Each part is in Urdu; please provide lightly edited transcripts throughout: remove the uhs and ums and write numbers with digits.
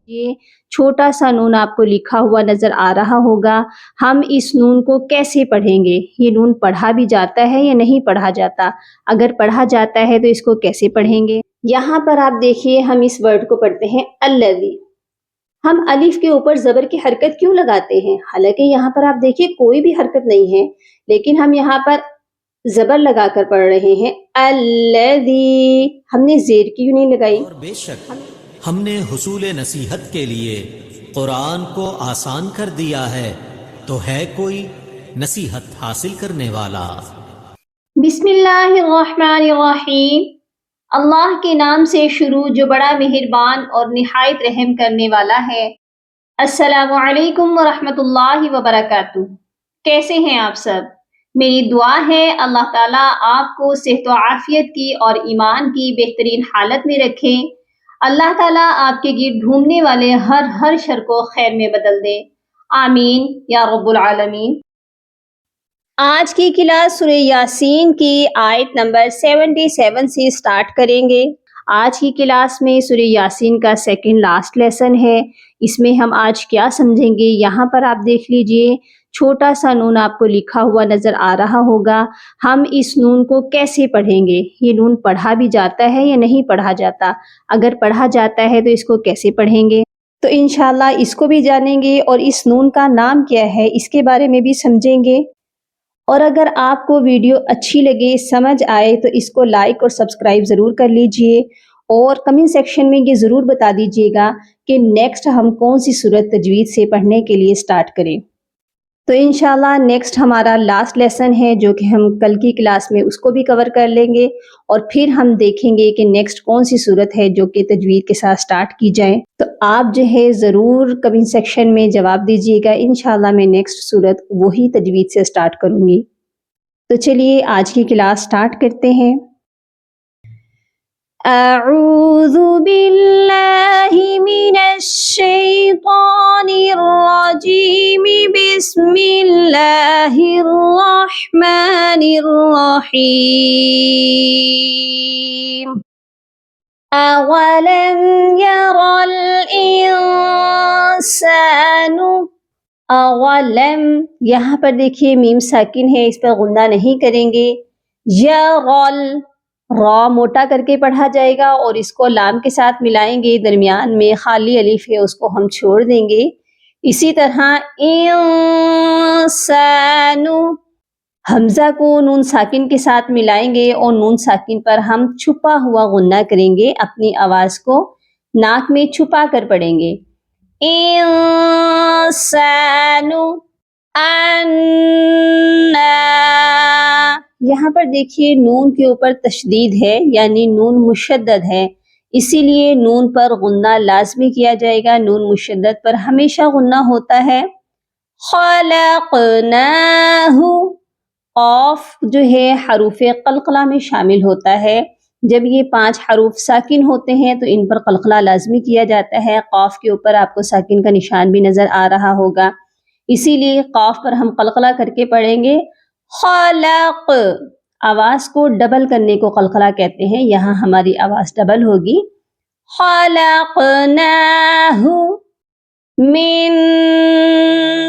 یہ چھوٹا سا نون آپ کو لکھا ہوا نظر آ رہا ہوگا۔ ہم اس نون کو کیسے پڑھیں گے؟ یہ نون پڑھا بھی جاتا ہے یا نہیں پڑھا جاتا؟ اگر پڑھا جاتا ہے تو اس کو کیسے پڑھیں گے؟ یہاں پر آپ دیکھیے ہم اس ورڈ کو پڑھتے ہیں الذی۔ ہم الف کے اوپر زبر کی حرکت کیوں لگاتے ہیں؟ حالانکہ یہاں پر آپ دیکھیے کوئی بھی حرکت نہیں ہے، لیکن ہم یہاں پر زبر لگا کر پڑھ رہے ہیں الذی۔ ہم نے زیر کیوں نہیں لگائی؟ اور بے شک ہم نے حصول نصیحت کے لیے قرآن کو آسان کر دیا ہے، تو ہے کوئی نصیحت حاصل کرنے والا؟ بسم اللہ الرحمن الرحیم۔ اللہ کے نام سے شروع جو بڑا مہربان اور نہایت رحم کرنے والا ہے۔ السلام علیکم ورحمۃ اللہ وبرکاتہ۔ کیسے ہیں آپ سب؟ میری دعا ہے اللہ تعالیٰ آپ کو صحت و عافیت کی اور ایمان کی بہترین حالت میں رکھے۔ اللہ تعالیٰ آپ کے گرد گھومنے والے ہر شر کو خیر میں بدل دے، آمین یا رب العالمین۔ آج کی کلاس سورہ یاسین کی آیت نمبر 77 سے سٹارٹ کریں گے۔ آج کی کلاس میں سورہ یاسین کا سیکنڈ لاسٹ لیسن ہے۔ اس میں ہم آج کیا سمجھیں گے؟ یہاں پر آپ دیکھ لیجئے چھوٹا سا نون آپ کو لکھا ہوا نظر آ رہا ہوگا۔ ہم اس نون کو کیسے پڑھیں گے؟ یہ نون پڑھا بھی جاتا ہے یا نہیں پڑھا جاتا؟ اگر پڑھا جاتا ہے تو اس کو کیسے پڑھیں گے؟ تو انشاءاللہ اس کو بھی جانیں گے اور اس نون کا نام کیا ہے اس کے بارے میں بھی سمجھیں گے۔ اور اگر آپ کو ویڈیو اچھی لگے، سمجھ آئے تو اس کو لائک اور سبسکرائب ضرور کر لیجئے، اور کمنٹ سیکشن میں یہ ضرور بتا دیجئے گا کہ نیکسٹ ہم کون سی سورت تجوید سے پڑھنے کے لیے سٹارٹ کریں۔ تو انشاءاللہ نیکسٹ ہمارا لاسٹ لیسن ہے جو کہ ہم کل کی کلاس میں اس کو بھی کور کر لیں گے، اور پھر ہم دیکھیں گے کہ نیکسٹ کون سی سورت ہے جو کہ تجوید کے ساتھ سٹارٹ کی جائے۔ تو آپ جو ہے ضرور کمنٹ سیکشن میں جواب دیجئے گا۔ انشاءاللہ میں نیکسٹ سورت وہی تجوید سے سٹارٹ کروں گی۔ تو چلیے آج کی کلاس سٹارٹ کرتے ہیں۔ اعوذ باللہ من الشیطان الرجیم، بسم اللہ الرحمن الرحیم۔ اولم یر الانسان، اولم، یہاں پر دیکھیے میم ساکن ہے، اس پر غنہ نہیں کریں گے۔ یرل، را موٹا کر کے پڑھا جائے گا اور اس کو لام کے ساتھ ملائیں گے، درمیان میں خالی الف ہے اس کو ہم چھوڑ دیں گے۔ اسی طرح انسان، حمزہ کو نون ساکن کے ساتھ ملائیں گے اور نون ساکن پر ہم چھپا ہوا غنہ کریں گے، اپنی آواز کو ناک میں چھپا کر پڑھیں گے۔ انسان، انا، یہاں پر دیکھیے نون کے اوپر تشدید ہے، یعنی نون مشدد ہے، اسی لیے نون پر غنہ لازمی کیا جائے گا۔ نون مشدد پر ہمیشہ غنہ ہوتا ہے۔ خلقناہ، قاف جو ہے حروف قلقلہ میں شامل ہوتا ہے۔ جب یہ 5 حروف ساکن ہوتے ہیں تو ان پر قلقلہ لازمی کیا جاتا ہے۔ قاف کے اوپر آپ کو ساکن کا نشان بھی نظر آ رہا ہوگا، اسی لیے قاف پر ہم قلقلہ کر کے پڑھیں گے۔ خلق، آواز کو ڈبل کرنے کو قلقلہ کہتے ہیں، یہاں ہماری آواز ڈبل ہوگی۔ خلقناہ من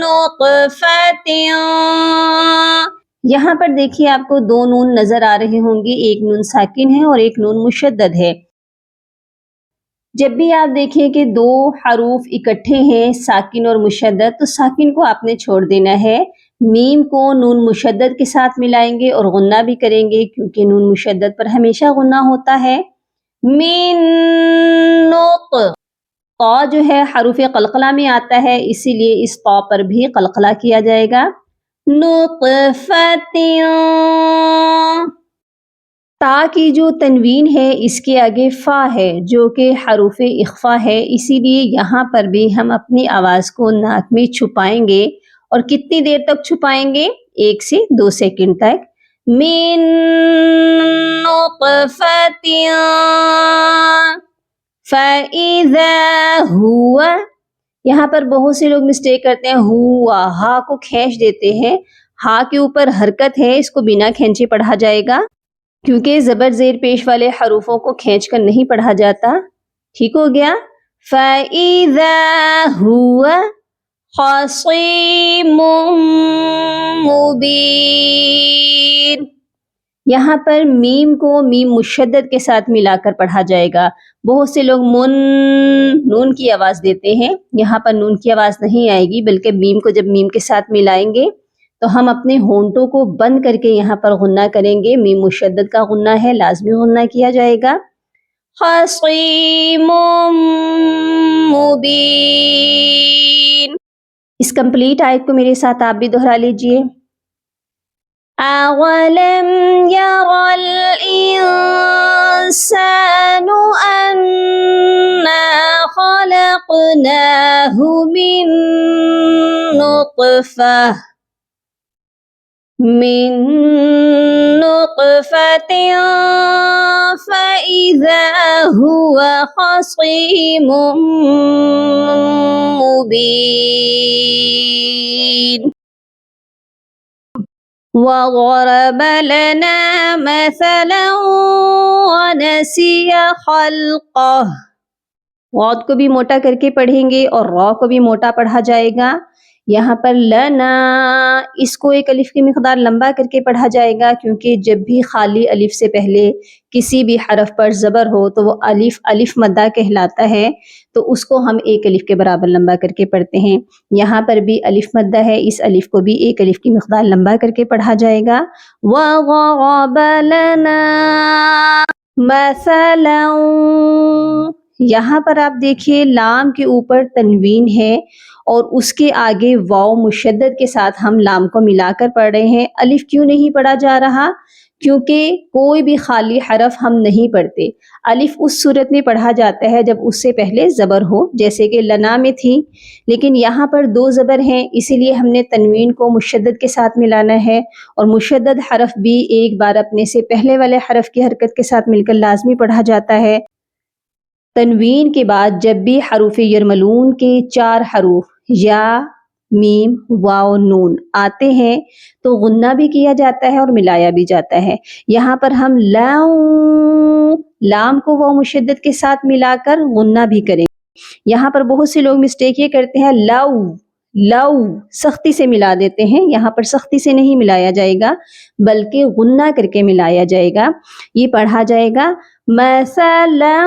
نطفۃ، یہاں پر دیکھیے آپ کو 2 نون نظر آ رہے ہوں گے، ایک نون ساکن ہے اور ایک نون مشدد ہے۔ جب بھی آپ دیکھیں کہ 2 حروف اکٹھے ہیں ساکن اور مشدد، تو ساکن کو آپ نے چھوڑ دینا ہے۔ میم کو نون مشدد کے ساتھ ملائیں گے اور غنہ بھی کریں گے، کیونکہ نون مشدد پر ہمیشہ غنہ ہوتا ہے۔ من نط، طا جو ہے حروف قلقلہ میں آتا ہے، اسی لیے اس طا پر بھی قلقلہ کیا جائے گا۔ نطفۃ، تا کی جو تنوین ہے اس کے آگے فا ہے جو کہ حروف اخفا ہے، اسی لیے یہاں پر بھی ہم اپنی آواز کو ناک میں چھپائیں گے، اور کتنی دیر تک چھپائیں گے؟ 1 سے 2 سیکنڈ تک۔ من نطفۃ فَإِذَا هُوَ، یہاں پر بہت سے لوگ مسٹیک کرتے ہیں، ہوا، ہا کو کھینچ دیتے ہیں۔ ہا کے اوپر حرکت ہے، اس کو بنا کھینچے پڑھا جائے گا، کیونکہ زبر زیر پیش والے حروفوں کو کھینچ کر نہیں پڑھا جاتا۔ ٹھیک ہو گیا؟ فَإِذَا هُوَ خَصِيمٌ مُبِينٌ. یہاں پر میم کو میم مشدد کے ساتھ ملا کر پڑھا جائے گا. بہت سے لوگ نون کی آواز دیتے ہیں، یہاں پر نون کی آواز نہیں آئے گی، بلکہ میم کو جب میم کے ساتھ ملائیں گے تو ہم اپنے ہونٹوں کو بند کر کے یہاں پر غنہ کریں گے. میم مشدد کا غنہ ہے، لازمی غنہ کیا جائے گا. خصیم مبین. اس کمپلیٹ آیت کو میرے ساتھ آپ بھی دہرا لیجئے. اولم یر الانسان انا خلقناه من نطفة فإذا هو خصيم مبين. وضرب لنا مثلا ونسي خلقه. غوت کو بھی موٹا کر کے پڑھیں گے اور را کو بھی موٹا پڑھا جائے گا. یہاں پر لنا اس کو ایک الف کی مقدار لمبا کر کے پڑھا جائے گا، کیونکہ جب بھی خالی الف سے پہلے کسی بھی حرف پر زبر ہو تو وہ الف مدہ کہلاتا ہے، تو اس کو ہم ایک الف کے برابر لمبا کر کے پڑھتے ہیں. یہاں پر بھی الف مدہ ہے، اس الف کو بھی ایک الف کی مقدار لمبا کر کے پڑھا جائے گا. وَضَرَبَ لَنَا مَثَلًا. یہاں پر آپ دیکھیے لام کے اوپر تنوین ہے اور اس کے آگے واو مشدد کے ساتھ ہم لام کو ملا کر پڑھ رہے ہیں. الف کیوں نہیں پڑھا جا رہا؟ کیونکہ کوئی بھی خالی حرف ہم نہیں پڑھتے. الف اس صورت میں پڑھا جاتا ہے جب اس سے پہلے زبر ہو، جیسے کہ لنا میں تھی، لیکن یہاں پر دو زبر ہیں، اسی لیے ہم نے تنوین کو مشدد کے ساتھ ملانا ہے، اور مشدد حرف بھی ایک بار اپنے سے پہلے والے حرف کی حرکت کے ساتھ مل کر لازمی پڑھا جاتا ہے. تنوین کے بعد جب بھی حروف یرملون کے 4 حروف یا میم واو نون آتے ہیں تو غنہ بھی کیا جاتا ہے اور ملایا بھی جاتا ہے. یہاں پر ہم لام کو واو مشدد کے ساتھ ملا کر غنہ بھی کریں. یہاں پر بہت سے لوگ مسٹیک یہ کرتے ہیں، لو سختی سے ملا دیتے ہیں. یہاں پر سختی سے نہیں ملایا جائے گا، بلکہ غنہ کر کے ملایا جائے گا. یہ پڑھا جائے گا مثلا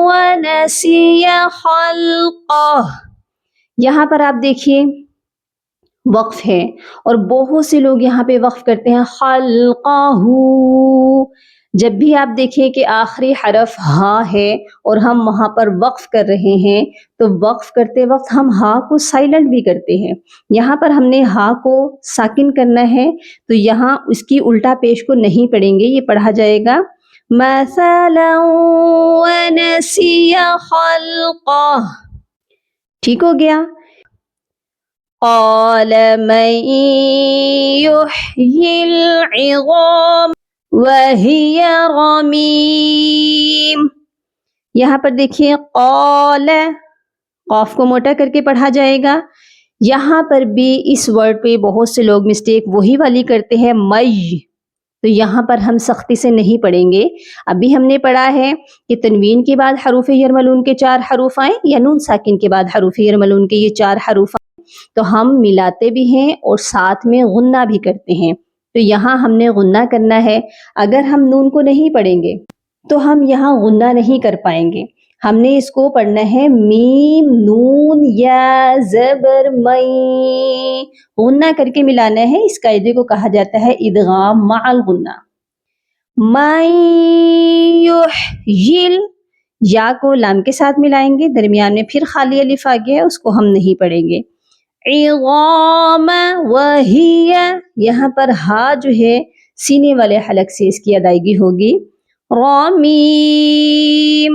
ونسی خلقہ. یہاں پر آپ دیکھیے وقف ہے، اور بہت سے لوگ یہاں پہ وقف کرتے ہیں خلقہ. جب بھی آپ دیکھیں کہ آخری حرف ہا ہے اور ہم وہاں پر وقف کر رہے ہیں تو وقف کرتے وقت ہم ہا کو سائلنٹ بھی کرتے ہیں. یہاں پر ہم نے ہا کو ساکن کرنا ہے تو یہاں اس کی الٹا پیش کو نہیں پڑھیں گے. یہ پڑھا جائے گا مثلا ونسی خلقہ. ٹھیک ہو گیا. قال من يحيي العظام وهي رميم. یہاں پر دیکھیے قال، قاف کو موٹا کر کے پڑھا جائے گا. یہاں پر بھی اس ورڈ پہ بہت سے لوگ مسٹیک وہی والی کرتے ہیں مئی، تو یہاں پر ہم سختی سے نہیں پڑھیں گے. ابھی ہم نے پڑھا ہے کہ تنوین کے بعد حروف یرملون کے 4 حروف آئیں یا نون ساکن کے بعد حروف یرملون کے یہ 4 حروف آئیں تو ہم ملاتے بھی ہیں اور ساتھ میں غنہ بھی کرتے ہیں. تو یہاں ہم نے غنہ کرنا ہے. اگر ہم نون کو نہیں پڑھیں گے تو ہم یہاں غنہ نہیں کر پائیں گے. ہم نے اس کو پڑھنا ہے میم نون یا زبر مئی، غنہ کر کے ملانا ہے. اس قاعدے کو کہا جاتا ہے ادغام مع الغنہ. من یحیی، یا کو لام کے ساتھ ملائیں گے، درمیان میں پھر خالی الف آ گیا ہے، اس کو ہم نہیں پڑھیں گے. عظام وہی، یہاں پر ہا جو ہے سینے والے حلق سے اس کی ادائیگی ہوگی. رمیم،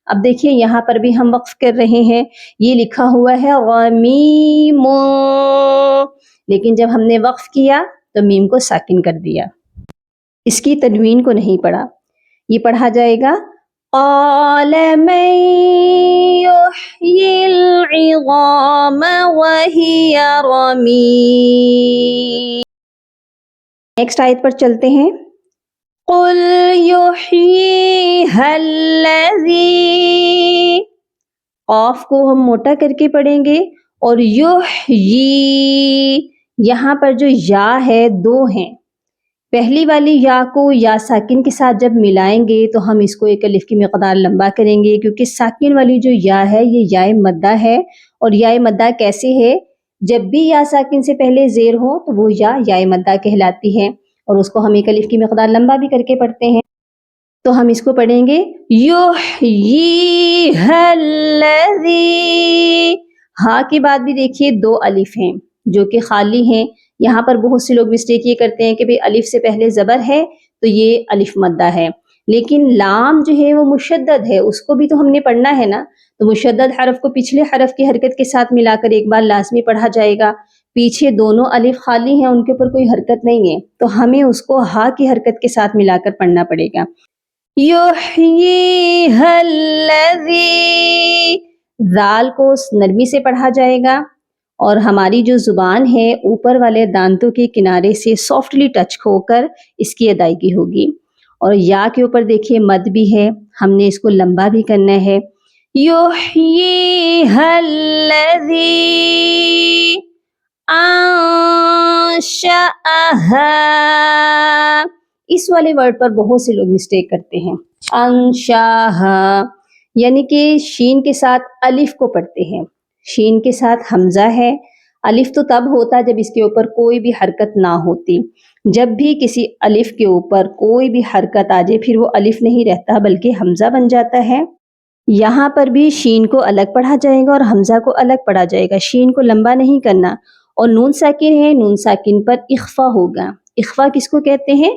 اب دیکھیے یہاں پر بھی ہم وقف کر رہے ہیں، یہ لکھا ہوا ہے رمیم، لیکن جب ہم نے وقف کیا تو میم کو ساکن کر دیا، اس کی تنوین کو نہیں پڑھا. یہ پڑھا جائے گا قال من يحيي العظام وهي رميم. نیکسٹ آیت پر چلتے ہیں. قل يحييها الذي، قاف کو ہم موٹا کر کے پڑھیں گے، اور یحیی، یہاں پر جو یا ہے دو ہیں، پہلی والی یا کو یا ساکن کے ساتھ جب ملائیں گے تو ہم اس کو ایک الف کی مقدار لمبا کریں گے، کیونکہ ساکن والی جو یا ہے یہ یا مدہ ہے، اور یا مدہ کیسے ہے؟ جب بھی یا ساکن سے پہلے زیر ہو تو وہ یا مدہ کہلاتی ہے، اور اس کو ہم ایک الف کی مقدار لمبا بھی کر کے پڑھتے ہیں۔ تو ہم اس کو پڑھیں گے یحییھا الذی، ہاں کے بعد بھی دیکھیے دو الف ہیں جو کہ خالی ہیں۔ یہاں پر بہت سے لوگ مسٹیک یہ کرتے ہیں کہ بھئی الف سے پہلے زبر ہے تو یہ الف مدہ ہے، لیکن لام جو ہے وہ مشدد ہے، اس کو بھی تو ہم نے پڑھنا ہے نا، تو مشدد حرف کو پچھلے حرف کی حرکت کے ساتھ ملا کر ایک بار لازمی پڑھا جائے گا۔ پیچھے دونوں الف خالی ہیں، ان کے اوپر کوئی حرکت نہیں ہے، تو ہمیں اس کو ہا کی حرکت کے ساتھ ملا کر پڑھنا پڑے گا۔ یحییھا الذی، ذال کو نرمی سے پڑھا جائے گا، اور ہماری جو زبان ہے اوپر والے دانتوں کے کنارے سے سافٹلی ٹچ ہو کر اس کی ادائیگی ہوگی۔ اور یا کے اوپر دیکھیے مد بھی ہے، ہم نے اس کو لمبا بھی کرنا ہے۔ یحییھا الذی انشأھا، اس والے ورڈ پر بہت سے لوگ مسٹیک کرتے ہیں، انشأھا یعنی کہ شین کے ساتھ الف کو پڑھتے ہیں، شین کے ساتھ حمزہ ہے، الف تو تب ہوتا جب اس کے اوپر کوئی بھی حرکت نہ ہوتی، جب بھی کسی الف کے اوپر کوئی بھی حرکت آ جائے پھر وہ الف نہیں رہتا بلکہ حمزہ بن جاتا ہے۔ یہاں پر بھی شین کو الگ پڑھا جائے گا اور حمزہ کو الگ پڑھا جائے گا، شین کو لمبا نہیں کرنا، اور نون ساکن ہے، نون ساکن پر اخفا ہوگا۔ اخفا کس کو کہتے ہیں؟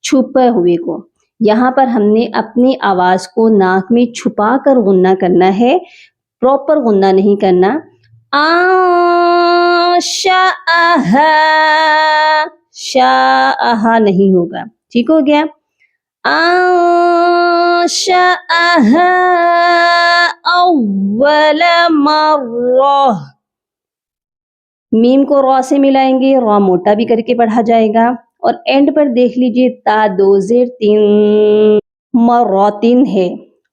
چھپے ہوئے کو۔ یہاں پر ہم نے اپنی آواز کو ناک میں چھپا کر غنہ کرنا ہے، پراپر غنہ نہیں کرنا۔ انشأھا، شاءھا نہیں ہوگا، ٹھیک ہو گیا؟ انشأھا اول مرہ، میم کو را سے ملائیں گے، را موٹا بھی کر کے پڑھا جائے گا، اور اینڈ پر دیکھ لیجئے تا دو زیر تین، مراتن ہے،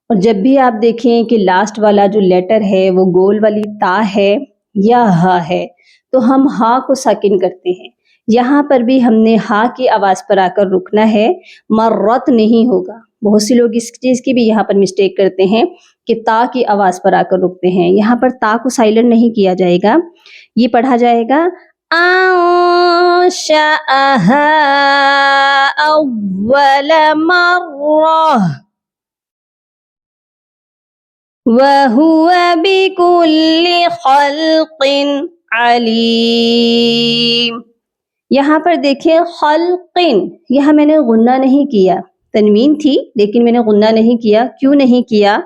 اور جب بھی آپ دیکھیں کہ لاسٹ والا جو لیٹر ہے وہ گول والی تا ہے یا ہا ہے تو ہم ہا کو ساکن کرتے ہیں، یہاں پر بھی ہم نے ہا کی آواز پر آ کر رکنا ہے، مرت نہیں ہوگا۔ بہت سے لوگ اس چیز کی بھی یہاں پر مسٹیک کرتے ہیں کہ تا کی آواز پر آ کر رکتے ہیں، یہاں پر تا کو سائلنٹ نہیں کیا جائے گا، یہ پڑھا جائے گا انشأھا اول مرہ وَهُوَ بِكُلِّ خَلْقٍ عَلِيمٌ۔ یہاں پر دیکھیں خلقن، یہاں میں نے غنہ نہیں کیا، تنوین تھی لیکن میں نے غنہ نہیں کیا۔ کیوں نہیں کیا؟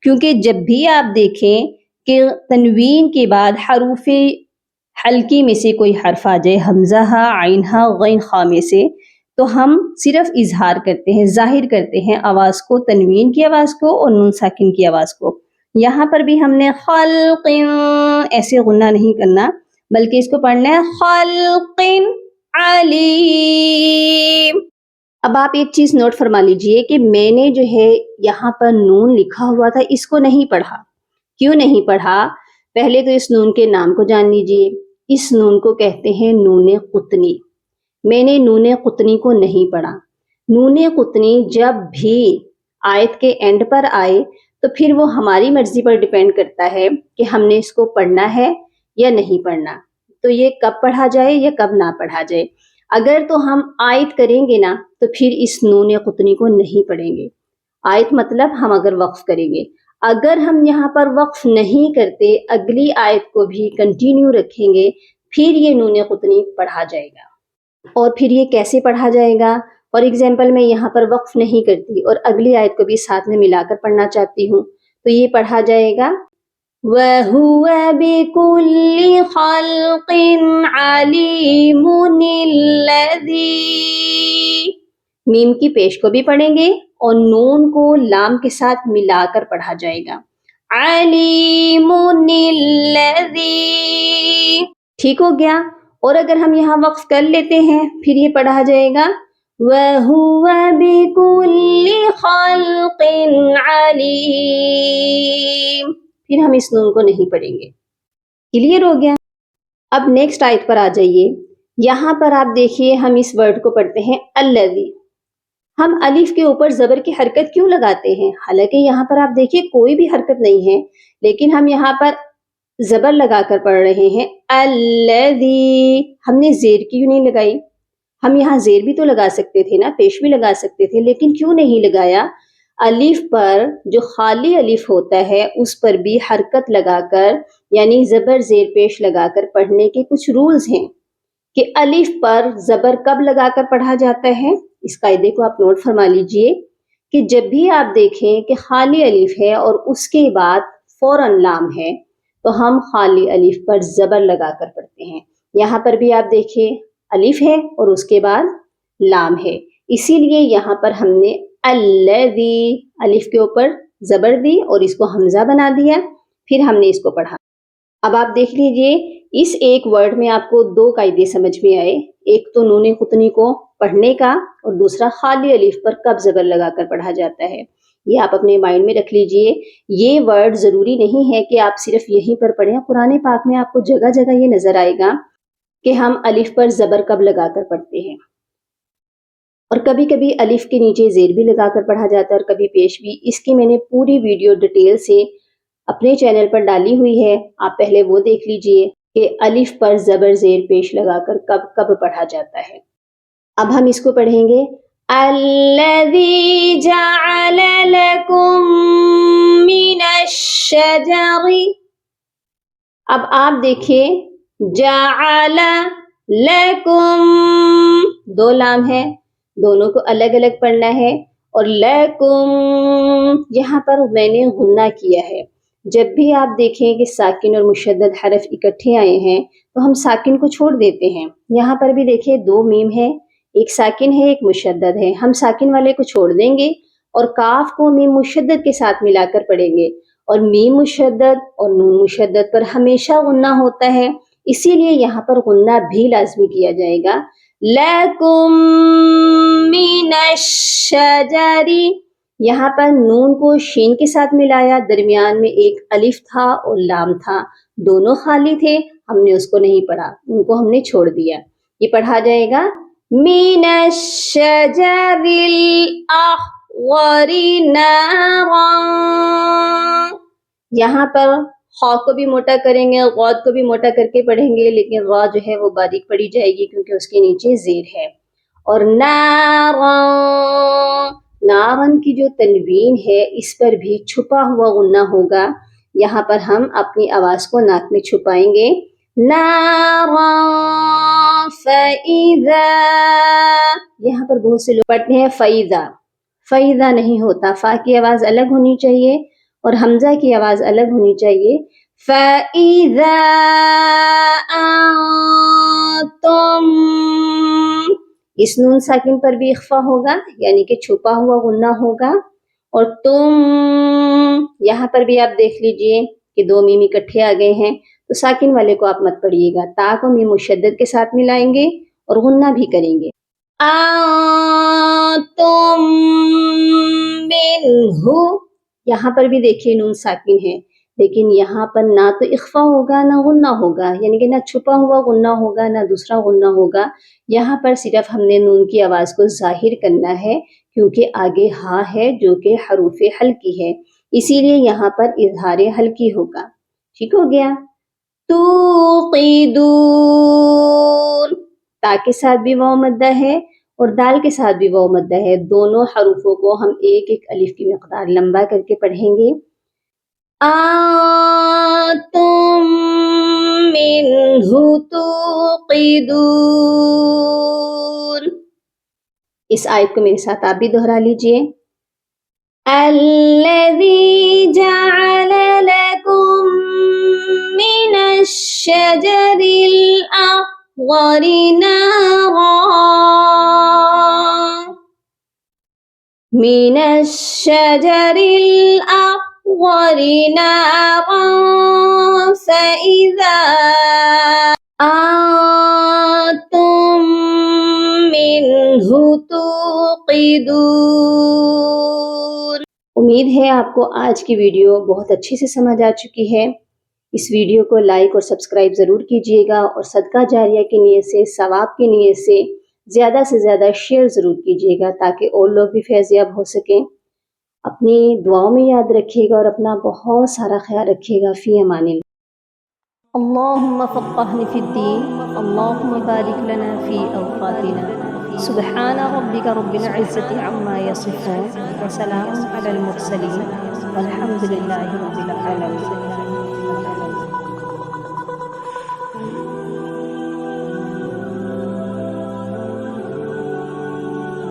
کیونکہ جب بھی آپ دیکھیں کہ تنوین کے بعد حروف حلقی میں سے کوئی حرف آ جائے، حمزہ ہا، عین ہا، غین خا میں سے، تو ہم صرف اظہار کرتے ہیں، ظاہر کرتے ہیں آواز کو، تنوین کی آواز کو اور نون ساکن کی آواز کو۔ یہاں پر بھی ہم نے خلق ایسے غنہ نہیں کرنا بلکہ اس کو پڑھنا ہے خلق علیم۔ اب آپ ایک چیز نوٹ فرما لیجئے کہ میں نے جو ہے یہاں پر نون لکھا ہوا تھا اس کو نہیں پڑھا۔ کیوں نہیں پڑھا؟ پہلے تو اس نون کے نام کو جان لیجئے، اس نون کو کہتے ہیں نون قطنی۔ میں نے نون قطنی کو نہیں پڑھا۔ نون قطنی جب بھی آیت کے اینڈ پر آئے تو پھر وہ ہماری مرضی پر ڈیپینڈ کرتا ہے کہ ہم نے اس کو پڑھنا ہے یا نہیں پڑھنا، تو یہ کب پڑھا جائے یا کب نہ پڑھا جائے۔ اگر تو ہم آیت کریں گے نا تو پھر اس نون قطنی کو نہیں پڑھیں گے۔ آیت مطلب ہم اگر وقف کریں گے، اگر ہم یہاں پر وقف نہیں کرتے اگلی آیت کو بھی کنٹینیو رکھیں گے پھر یہ نون قطنی پڑھا جائے گا۔ اور پھر یہ کیسے پڑھا جائے گا؟ فار ایگزامپل میں یہاں پر وقف نہیں کرتی اور اگلی آیت کو بھی ساتھ میں ملا کر پڑھنا چاہتی ہوں تو یہ پڑھا جائے گا وَهُوَ بِكُلِّ خَلْقٍ عَلِيمٌ الَّذِي، میم کی پیش کو بھی پڑھیں گے اور نون کو لام کے ساتھ ملا کر پڑھا جائے گا عَلِيمٌ الَّذِي، ٹھیک ہو گیا؟ اور اگر ہم یہاں وقف کر لیتے ہیں پھر یہ پڑھا جائے گا وَهُوَ بِكُلِّ خَلْقٍ عَلِيمٌ، پھر ہم اس نون کو نہیں پڑھیں گے. کلیئر ہو گیا؟ اب نیکسٹ آیت پر آ جائیے. یہاں پر آپ دیکھیے ہم اس ورڈ کو پڑھتے ہیں الذی. ہم الف کے اوپر زبر کی حرکت کیوں لگاتے ہیں؟ حالانکہ یہاں پر آپ دیکھیے کوئی بھی حرکت نہیں ہے، لیکن ہم یہاں پر زبر لگا کر پڑھ رہے ہیں الذی. ہم نے زیر کیوں نہیں لگائی؟ ہم یہاں زیر بھی تو لگا سکتے تھے نا، پیش بھی لگا سکتے تھے، لیکن کیوں نہیں لگایا؟ الف پر جو خالی الف ہوتا ہے اس پر بھی حرکت لگا کر، یعنی زبر زیر پیش لگا کر پڑھنے کے کچھ رولز ہیں کہ الف پر زبر کب لگا کر پڑھا جاتا ہے. اس قاعدے کو آپ نوٹ فرما لیجئے کہ جب بھی آپ دیکھیں کہ خالی الف ہے اور اس کے بعد فوراً لام ہے تو ہم خالی الف پر زبر لگا کر پڑھتے ہیں. یہاں پر بھی آپ دیکھیں الف ہے اور اس کے بعد لام ہے، اسی لیے یہاں پر ہم نے الذی الف کے اوپر زبر دی اور اس کو حمزہ بنا دیا، پھر ہم نے اس کو پڑھا. اب آپ دیکھ لیجئے اس ایک ورڈ میں آپ کو دو قاعدے سمجھ میں آئے. ایک تو نون قطنی کو پڑھنے کا اور دوسرا خالی الف پر کب زبر لگا کر پڑھا جاتا ہے. یہ آپ اپنے مائنڈ میں رکھ لیجئے. یہ ورڈ ضروری نہیں ہے کہ آپ صرف یہیں پر پڑھیں. قرآن پاک میں آپ کو جگہ جگہ یہ نظر آئے گا کہ ہم الف پر زبر کب لگا کر پڑھتے ہیں، اور کبھی کبھی الف کے نیچے زیر بھی لگا کر پڑھا جاتا ہے اور کبھی پیش بھی. اس کی میں نے پوری ویڈیو ڈیٹیل سے اپنے چینل پر ڈالی ہوئی ہے، آپ پہلے وہ دیکھ لیجئے کہ الف پر زبر زیر پیش لگا کر کب کب پڑھا جاتا ہے. اب ہم اس کو پڑھیں گے الذی جعل لکم من الشجر. اب آپ دیکھیں جعل لکم، دو لام ہے، دونوں کو الگ الگ پڑھنا ہے. اور لکم یہاں پر میں نے غنہ کیا ہے. جب بھی آپ دیکھیں کہ ساکن اور مشدد حرف اکٹھے آئے ہیں تو ہم ساکن کو چھوڑ دیتے ہیں. یہاں پر بھی دیکھیں دو میم ہے، ایک ساکن ہے ایک مشدد ہے. ہم ساکن والے کو چھوڑ دیں گے اور کاف کو میم مشدد کے ساتھ ملا کر پڑھیں گے. اور میم مشدد اور نون مشدد پر ہمیشہ غنہ ہوتا ہے، اسی لیے یہاں پر غنہ بھی لازمی کیا جائے گا. لَكُم مِّنَ الشَّجَرِ. یہاں پر نون کو شین کے ساتھ ملایا، درمیان میں ایک الف تھا اور لام تھا، دونوں خالی تھے، ہم نے اس کو نہیں پڑھا، ان کو ہم نے چھوڑ دیا. یہ پڑھا جائے گا مِّنَ الشَّجَرِ الْأَخْضَرِ نَارًا. یہاں پر خا کو بھی موٹا کریں گے، غاد کو بھی موٹا کر کے پڑھیں گے، لیکن را جو ہے وہ باریک پڑھی جائے گی کیونکہ اس کے نیچے زیر ہے. اور نارن، نارن کی جو تنوین ہے اس پر بھی چھپا ہوا غنہ ہوگا. یہاں پر ہم اپنی آواز کو ناک میں چھپائیں گے. نارن فَإِذَا، یہاں پر بہت سے لوگ پڑھتے ہیں فَإِذَا، فَإِذَا نہیں ہوتا، فا کی آواز الگ ہونی چاہیے اور حمزہ کی آواز الگ ہونی چاہیے. فَإِذَا أَنتُمْ، اس نون ساکن پر بھی اخفا ہوگا، یعنی کہ چھپا ہوا غنہ ہوگا. اور تم، یہاں پر بھی آپ دیکھ لیجئے کہ دو میم اکٹھے آ گئے ہیں تو ساکن والے کو آپ مت پڑھیے گا، تا کو میم مشدد کے ساتھ ملائیں گے اور غنہ بھی کریں گے. أَنتُم مِّنْهُ، یہاں پر بھی دیکھیے نون ساکن ہے، لیکن یہاں پر نہ تو اخفا ہوگا نہ غنہ ہوگا، یعنی کہ نہ چھپا ہوا غنہ ہوگا نہ دوسرا غنہ ہوگا. یہاں پر صرف ہم نے نون کی آواز کو ظاہر کرنا ہے کیونکہ آگے ہاں ہے جو کہ حروف حلقی ہے، اسی لیے یہاں پر اظہار حلقی ہوگا. ٹھیک ہو گیا؟ توقدون، تا کے ساتھ بھی واو مدہ ہے اور دال کے ساتھ بھی واو مدہ ہے، دونوں حروفوں کو ہم ایک ایک الف کی مقدار لمبا کر کے پڑھیں گے. أَنتُم مِّنْهُ توقدون. اس آیت کو میرے ساتھ آپ بھی دہرا لیجئے. الذی جعل لکم من الشجر الأخضر نارا، من الشجر الأخضر نارا فإذا أنتم منه توقدون. امید ہے آپ کو آج کی ویڈیو بہت اچھے سے سمجھ آ چکی ہے۔ اس ویڈیو کو لائک اور سبسکرائب ضرور کیجیے گا، اور صدقہ جاریہ کی نیت سے، ثواب کی نیت سے زیادہ شیئر ضرور کیجیے گا تاکہ اور لوگ بھی فیض یاب ہو سکیں۔ اپنی دعاؤں میں یاد رکھیے گا اور اپنا بہت سارا خیال رکھیے گا۔ فی امان اللہ۔ اللہم فقہنا فی الدین، اللہم بارک لنا فی اوقاتنا، سبحان ربک رب العزت عما یصفون، وسلام علی المرسلین، والحمد للہ رب العالمین۔